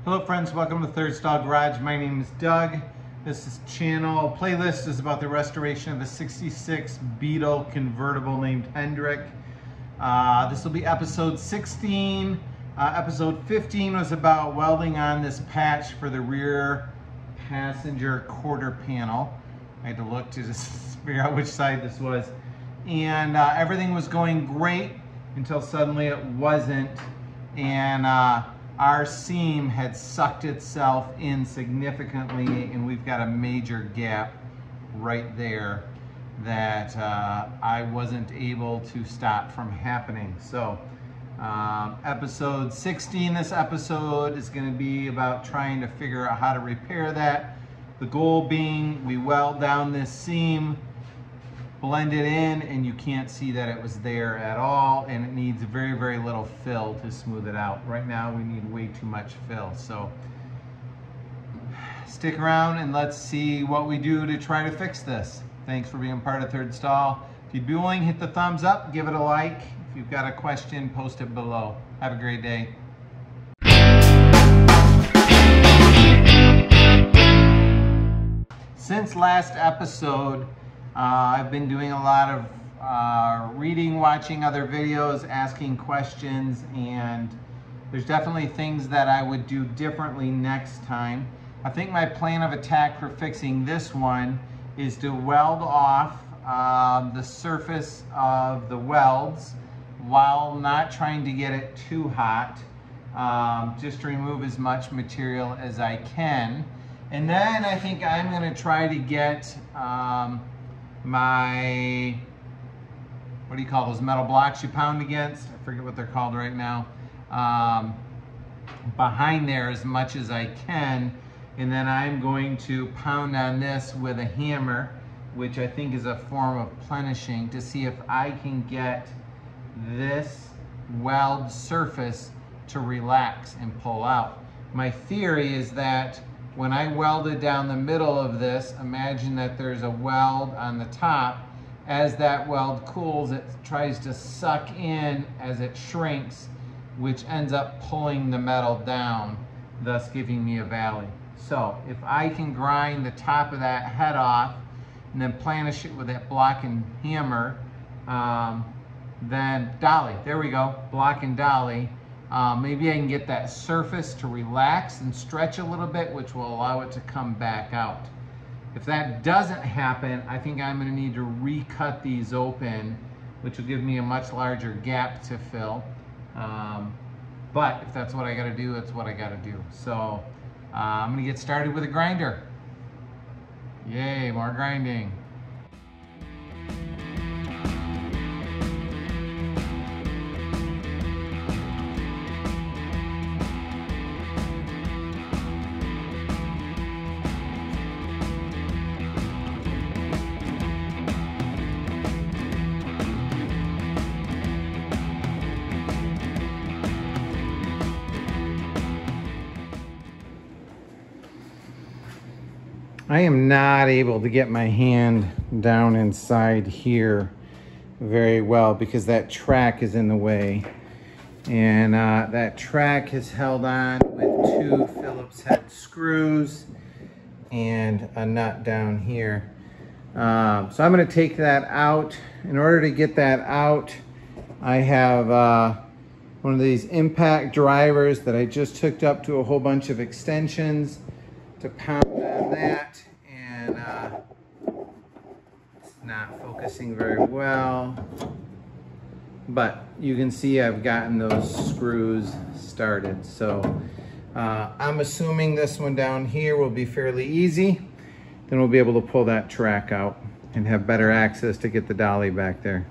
Hello friends, welcome to Third Stall Garage. My name is Doug. This channel playlist is about the restoration of a 66 Beetle convertible named Hendrick. This will be episode 16. Episode 15 was about welding on this patch for the rear passenger quarter panel. I had to look to just figure out which side this was. And everything was going great until suddenly it wasn't. And our seam had sucked itself in significantly, and we've got a major gap right there that I wasn't able to stop from happening. So episode 16, this episode is going to be about trying to figure out how to repair that. The goal being we weld down this seam, blend it in, and you can't see that it was there at all, and it needs very, very little fill to smooth it out. Right now we need way too much fill, so stick around and let's see what we do to try to fix this. Thanks for being part of Third Stall. If you'd be willing, hit the thumbs up, give it a like. If you've got a question, post it below. Have a great day. Since last episode, I've been doing a lot of reading, watching other videos, asking questions, and there's definitely things that I would do differently next time. I think my plan of attack for fixing this one is to weld off the surface of the welds while not trying to get it too hot, just to remove as much material as I can. And then I think I'm going to try to get my, what do you call those metal blocks you pound against? I forget what they're called right now. Behind there as much as I can. And then I'm going to pound on this with a hammer, which I think is a form of plenishing, to see if I can get this weld surface to relax and pull out. My theory is that when I welded down the middle of this, imagine that there's a weld on the top. As that weld cools, it tries to suck in as it shrinks, which ends up pulling the metal down, thus giving me a valley. So if I can grind the top of that head off and then planish it with that block and hammer, then dolly, there we go, block and dolly. Maybe I can get that surface to relax and stretch a little bit, which will allow it to come back out. If that doesn't happen, I think I'm going to need to recut these open, which will give me a much larger gap to fill. But if that's what I got to do, it's what I got to do. So I'm going to get started with a grinder. Yay, more grinding. I am not able to get my hand down inside here very well because that track is in the way. And that track is held on with 2 Phillips head screws and a nut down here. So I'm going to take that out. In order to get that out, I have one of these impact drivers that I just hooked up to a whole bunch of extensions to pound on that, and it's not focusing very well, but you can see I've gotten those screws started. So I'm assuming this one down here will be fairly easy. Then we'll be able to pull that track out and have better access to get the dolly back there.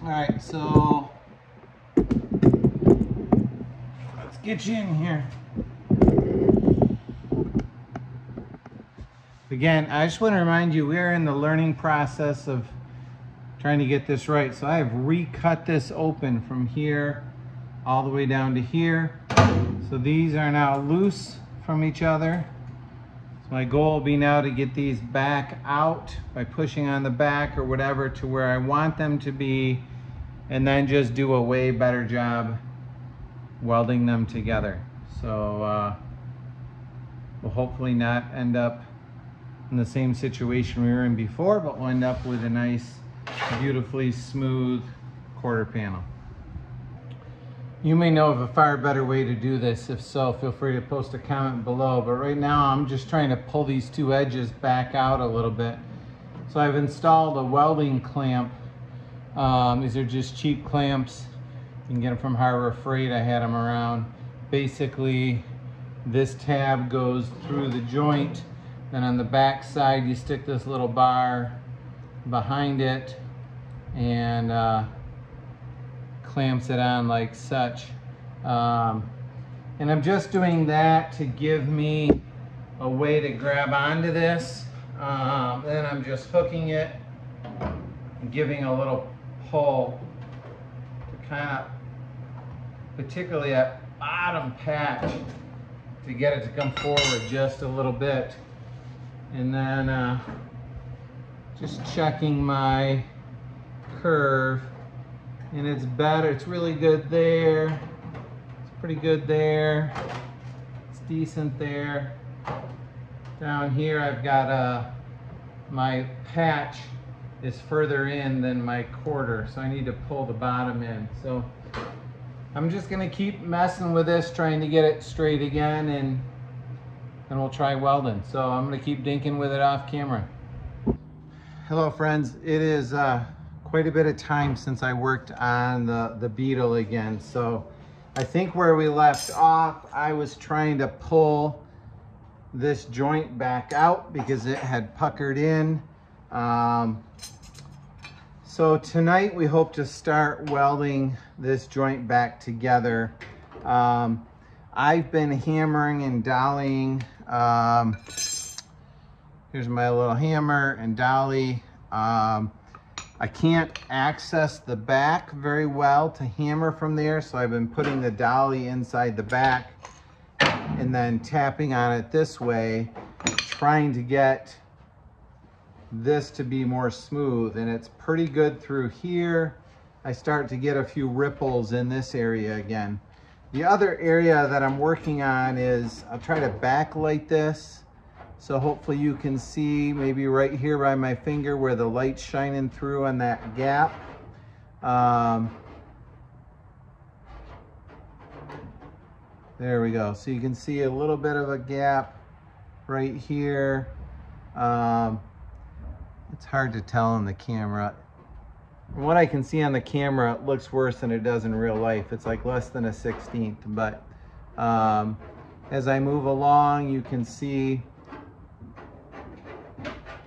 All right, so let's get you in here. Again, I just want to remind you, we are in the learning process of trying to get this right. So I have recut this open from here all the way down to here. So these are now loose from each other. So my goal will be now to get these back out by pushing on the back or whatever to where I want them to be, and then just do a way better job welding them together. So we'll hopefully not end up in the same situation we were in before, but we'll end up with a nice, beautifully smooth quarter panel. You may know of a far better way to do this. If so, feel free to post a comment below. But right now I'm just trying to pull these two edges back out a little bit. So I've installed a welding clamp. These are just cheap clamps. You can get them from Harbor Freight. I had them around. Basically, this tab goes through the joint. Then on the back side, you stick this little bar behind it and clamps it on like such. And I'm just doing that to give me a way to grab onto this. Then I'm just hooking it and giving a little pull to kind of, particularly that bottom patch, to get it to come forward just a little bit. And then just checking my curve, and it's better. It's really good there. It's pretty good there. It's decent there. Down here I've got my patch is further in than my quarter, so I need to pull the bottom in. So I'm just gonna keep messing with this, trying to get it straight again, and then we'll try welding. So I'm gonna keep dinking with it off camera. Hello friends, it is quite a bit of time since I worked on the Beetle again. So I think where we left off, I was trying to pull this joint back out because it had puckered in. So tonight we hope to start welding this joint back together. I've been hammering and dollying. Here's my little hammer and dolly. I can't access the back very well to hammer from there, so I've been putting the dolly inside the back and then tapping on it this way, trying to get this to be more smooth, and it's pretty good through here. I start to get a few ripples in this area again. The other area that I'm working on is, I'll try to backlight this. So hopefully you can see maybe right here by my finger where the light's shining through on that gap. There we go. So you can see a little bit of a gap right here. It's hard to tell on the camera. From what I can see on the camera, it looks worse than it does in real life. It's like less than a 1/16, but as I move along, you can see,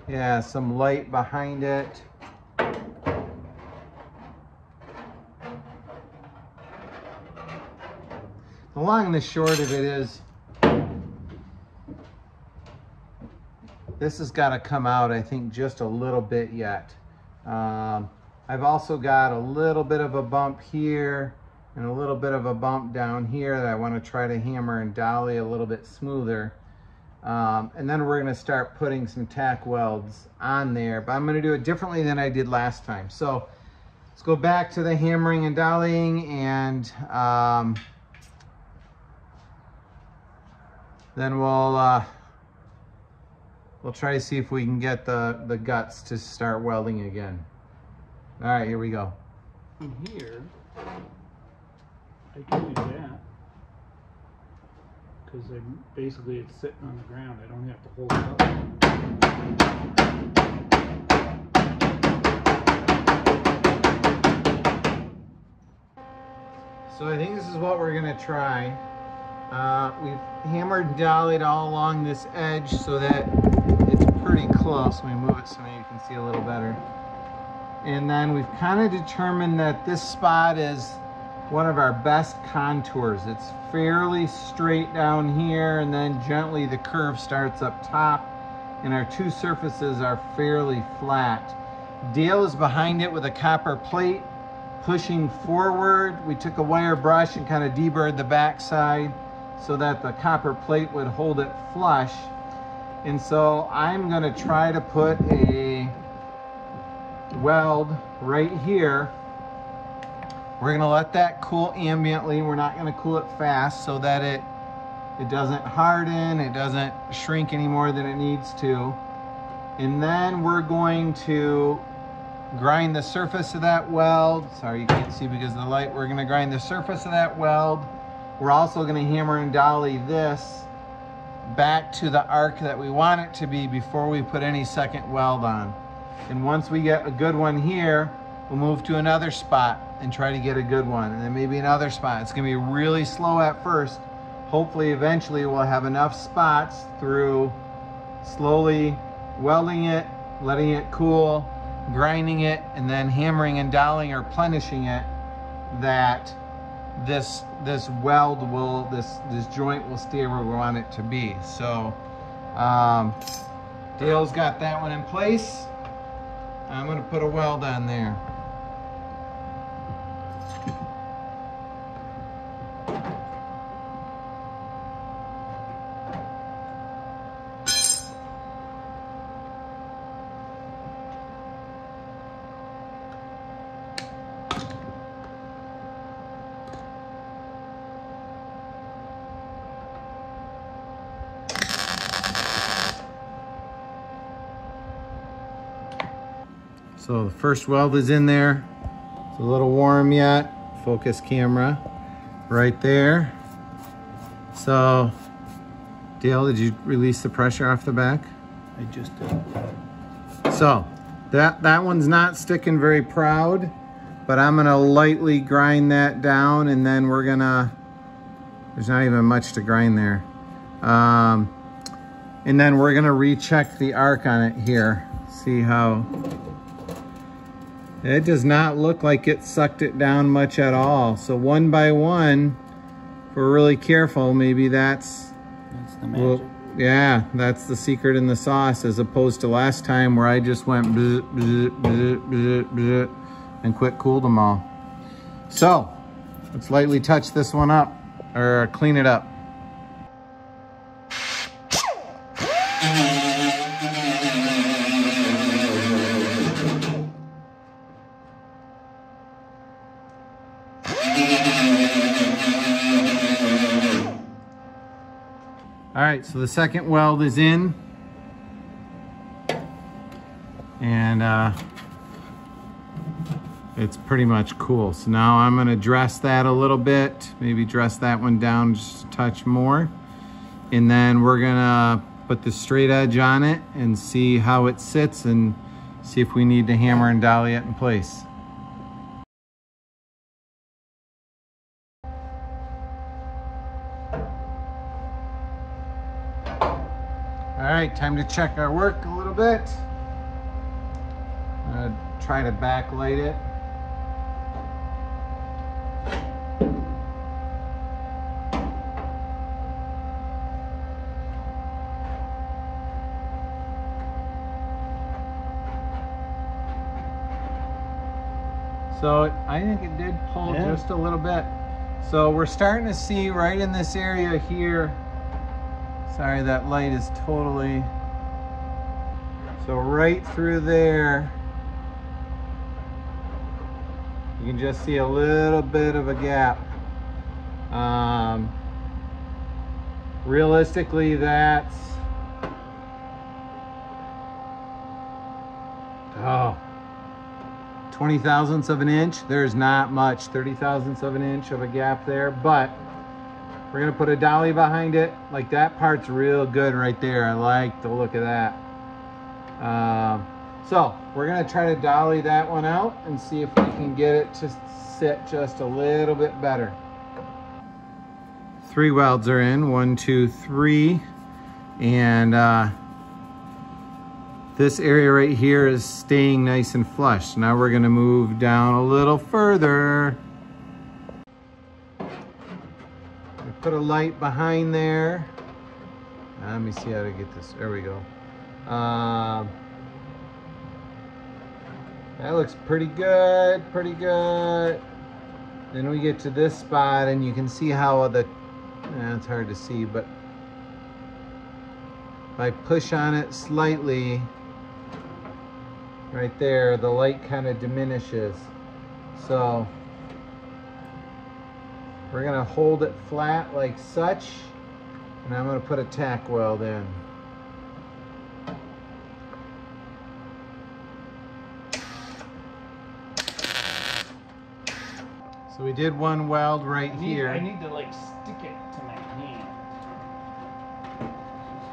yeah, some light behind it. The long and the short of it is, this has got to come out, I think, just a little bit yet. I've also got a little bit of a bump here and a little bit of a bump down here that I want to try to hammer and dolly a little bit smoother. And then we're going to start putting some tack welds on there, but I'm going to do it differently than I did last time. So let's go back to the hammering and dollying, and then we'll try to see if we can get the guts to start welding again. All right, here we go. In here, I can do that because basically it's sitting on the ground. I don't have to hold it up. So I think this is what we're gonna try. We've hammered and dollied all along this edge so that it's pretty close. Let me move it so maybe you can see a little better. And then we've kind of determined that this spot is one of our best contours. It's fairly straight down here, and then gently the curve starts up top, and our two surfaces are fairly flat. Dale is behind it with a copper plate pushing forward. We took a wire brush and kind of deburred the back side so that the copper plate would hold it flush. And so I'm gonna try to put a weld right here. We're gonna let that cool ambiently. We're not gonna cool it fast so that it doesn't harden, it doesn't shrink any more than it needs to. And then we're going to grind the surface of that weld. Sorry, you can't see because of the light. We're gonna grind the surface of that weld. We're also gonna hammer and dolly this back to the arc that we want it to be before we put any second weld on. And once we get a good one here, we'll move to another spot and try to get a good one. And then maybe another spot. It's gonna be really slow at first. Hopefully, eventually we'll have enough spots through slowly welding it, letting it cool, grinding it, and then hammering and dollying or plenishing it, that this weld will, this joint will stay where we want it to be. So Dale's got that one in place. I'm gonna put a weld on there. So the first weld is in there. It's a little warm yet. Focus camera right there. So, Dale, did you release the pressure off the back? I just did. So, that one's not sticking very proud, but I'm gonna lightly grind that down, and then we're gonna, there's not even much to grind there. And then we're gonna recheck the arc on it here. See how, it does not look like it sucked it down much at all. So one by one, if we're really careful, maybe that's the magic. Well, yeah, that's the secret in the sauce, as opposed to last time where I just went bzz, bzz, bzz, bzz, bzz, and quick cooled them all. So let's lightly touch this one up, or clean it up. All right, so the second weld is in, and it's pretty much cool. So now I'm gonna dress that a little bit, maybe dress that one down just a touch more. And then we're gonna put the straight edge on it and see how it sits and see if we need to hammer and dolly it in place. All right, time to check our work a little bit. I'm gonna try to backlight it. So I think it did pull just a little bit. So we're starting to see right in this area here. Sorry, that light is totally, so right through there, you can just see a little bit of a gap. Realistically, that's, 20 thousandths of an inch. There's not much, 30 thousandths of an inch of a gap there, but we're gonna put a dolly behind it. Like, that part's real good right there. I like the look of that. So we're gonna try to dolly that one out and see if we can get it to sit just a little bit better. 3 welds are in, 1, 2, 3. And this area right here is staying nice and flush. Now we're gonna move down a little further. Put a light behind there. Let me see how to get this. There we go. That looks pretty good, pretty good. Then we get to this spot and you can see how the, it's hard to see, but if I push on it slightly, right there, the light kind of diminishes. So we're gonna hold it flat like such, and I'm gonna put a tack weld in. So we did one weld right here. I need to like stick it to my hand.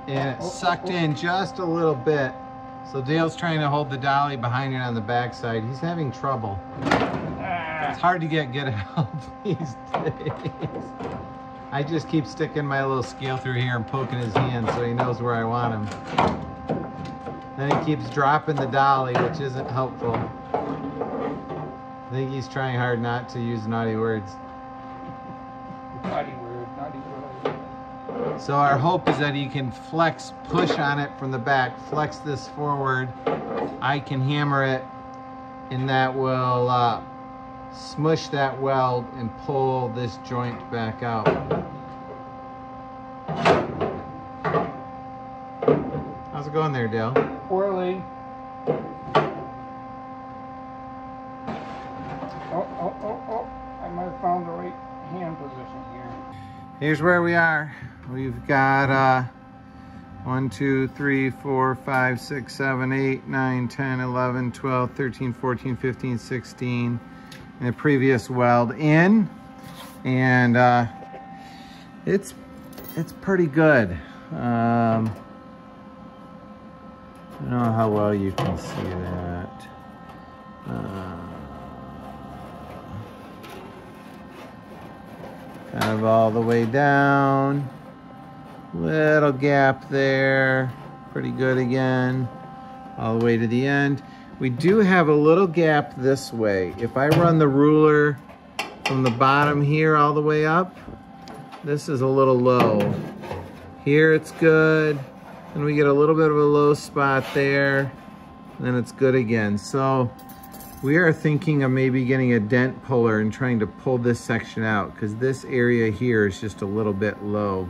And it sucked in just a little bit. So Dale's trying to hold the dolly behind it on the backside. He's having trouble. It's hard to get good help these days. I just keep sticking my little scale through here and poking his hand so he knows where I want him. Then he keeps dropping the dolly, which isn't helpful. I think he's trying hard not to use naughty words. Naughty word, naughty word. So our hope is that he can push on it from the back, flex this forward. I can hammer it, and that will smush that weld and pull this joint back out. How's it going there, Dale? Poorly. Oh. I might have found the right hand position here. Here's where we are. We've got 1, 2, 3, 4, 5, 6, 7, 8, 9, 10, 11, 12, 13, 14, 15, 16. And the previous weld in. And it's pretty good. I don't know how well you can see that. Kind of all the way down. Little gap there. Pretty good again. All the way to the end. We do have a little gap this way. If I run the ruler from the bottom here all the way up, this is a little low. Here it's good. And we get a little bit of a low spot there. And then it's good again. So we are thinking of maybe getting a dent puller and trying to pull this section out, because this area here is just a little bit low.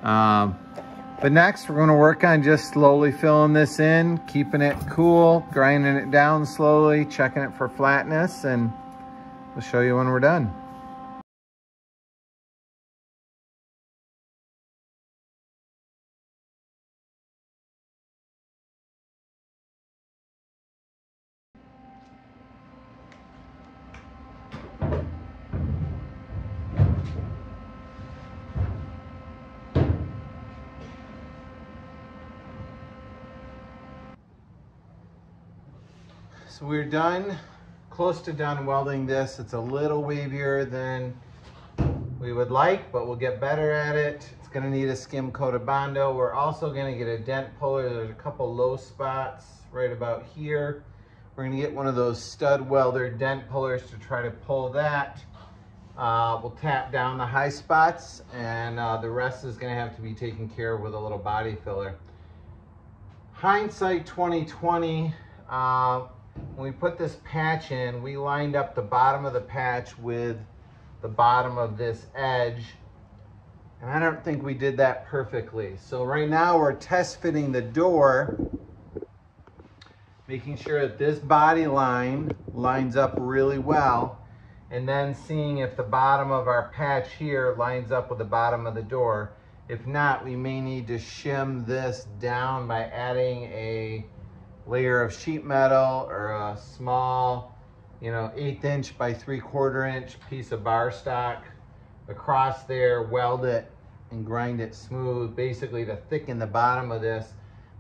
But next we're going to work on just slowly filling this in, keeping it cool, grinding it down slowly, checking it for flatness, and we'll show you when we're done. So we're done, close to done welding this. It's a little wavier than we would like, but we'll get better at it. It's gonna need a skim coated Bondo. We're also gonna get a dent puller. There's a couple low spots right about here. We're gonna get one of those stud welder dent pullers to try to pull that. We'll tap down the high spots, and the rest is gonna have to be taken care of with a little body filler. Hindsight 2020, when we put this patch in, we lined up the bottom of the patch with the bottom of this edge, and I don't think we did that perfectly. So right now we're test fitting the door, making sure that this body line lines up really well, and then seeing if the bottom of our patch here lines up with the bottom of the door. If not, we may need to shim this down by adding a layer of sheet metal or a small, 1/8 inch by 3/4 inch piece of bar stock across there, weld it and grind it smooth, basically to thicken the bottom of this,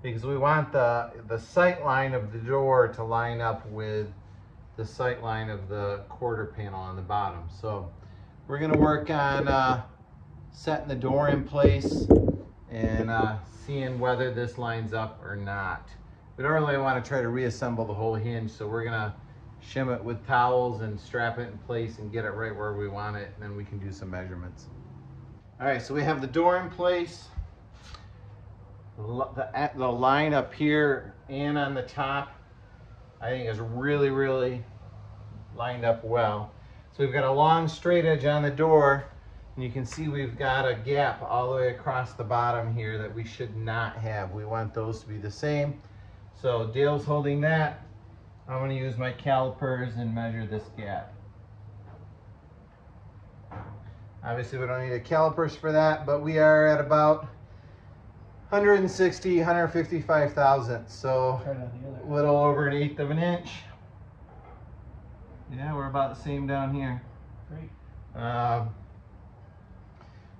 because we want the sight line of the door to line up with the sight line of the quarter panel on the bottom. So we're gonna work on setting the door in place and seeing whether this lines up or not. We don't really want to try to reassemble the whole hinge, so we're gonna shim it with towels and strap it in place and get it right where we want it, and then we can do some measurements. All right, so we have the door in place. The line up here and on the top, I think, is really, really lined up well. So we've got a long straight edge on the door. And you can see we've got a gap all the way across the bottom here that we should not have. We want those to be the same. So Dale's holding that. I'm going to use my calipers and measure this gap. Obviously we don't need a calipers for that, but we are at about 160, 155 thousandths. So a little over 1/8 of an inch. Yeah, we're about the same down here. Great.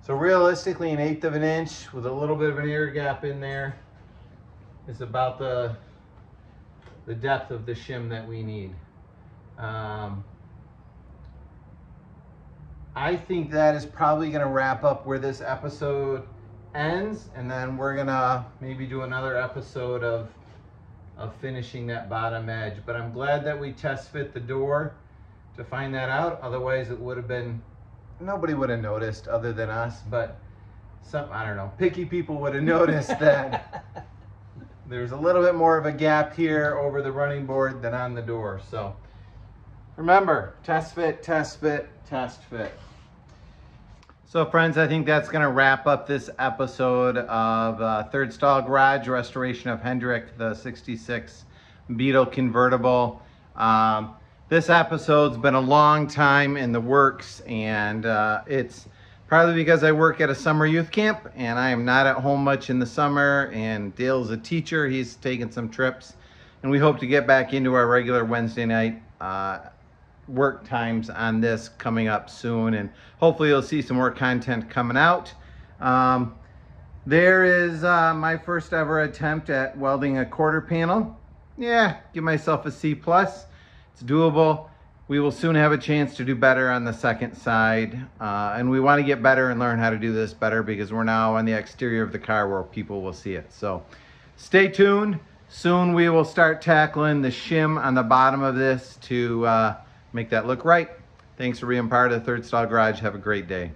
So realistically, 1/8 of an inch with a little bit of an air gap in there is about the depth of the shim that we need. I think that is probably going to wrap up where this episode ends, and then we're going to maybe do another episode of finishing that bottom edge. But I'm glad that we test fit the door to find that out. Otherwise, it would have been, nobody would have noticed other than us, but I don't know, picky people would have noticed that there's a little bit more of a gap here over the running board than on the door. So remember, test fit, test fit, test fit. So friends, I think that's going to wrap up this episode of Third Stall Garage restoration of Hendrick, the 66 Beetle convertible. This episode's been a long time in the works, and it's probably because I work at a summer youth camp and I am not at home much in the summer, and Dale's a teacher. He's taking some trips, and we hope to get back into our regular Wednesday night work times on this coming up soon, and hopefully you'll see some more content coming out. There is my first ever attempt at welding a quarter panel. Yeah, give myself a C+. It's doable. We will soon have a chance to do better on the second side, and we want to get better and learn how to do this better because we're now on the exterior of the car where people will see it. So stay tuned. Soon we will start tackling the shim on the bottom of this to make that look right. Thanks for being part of the Third Stall Garage. Have a great day.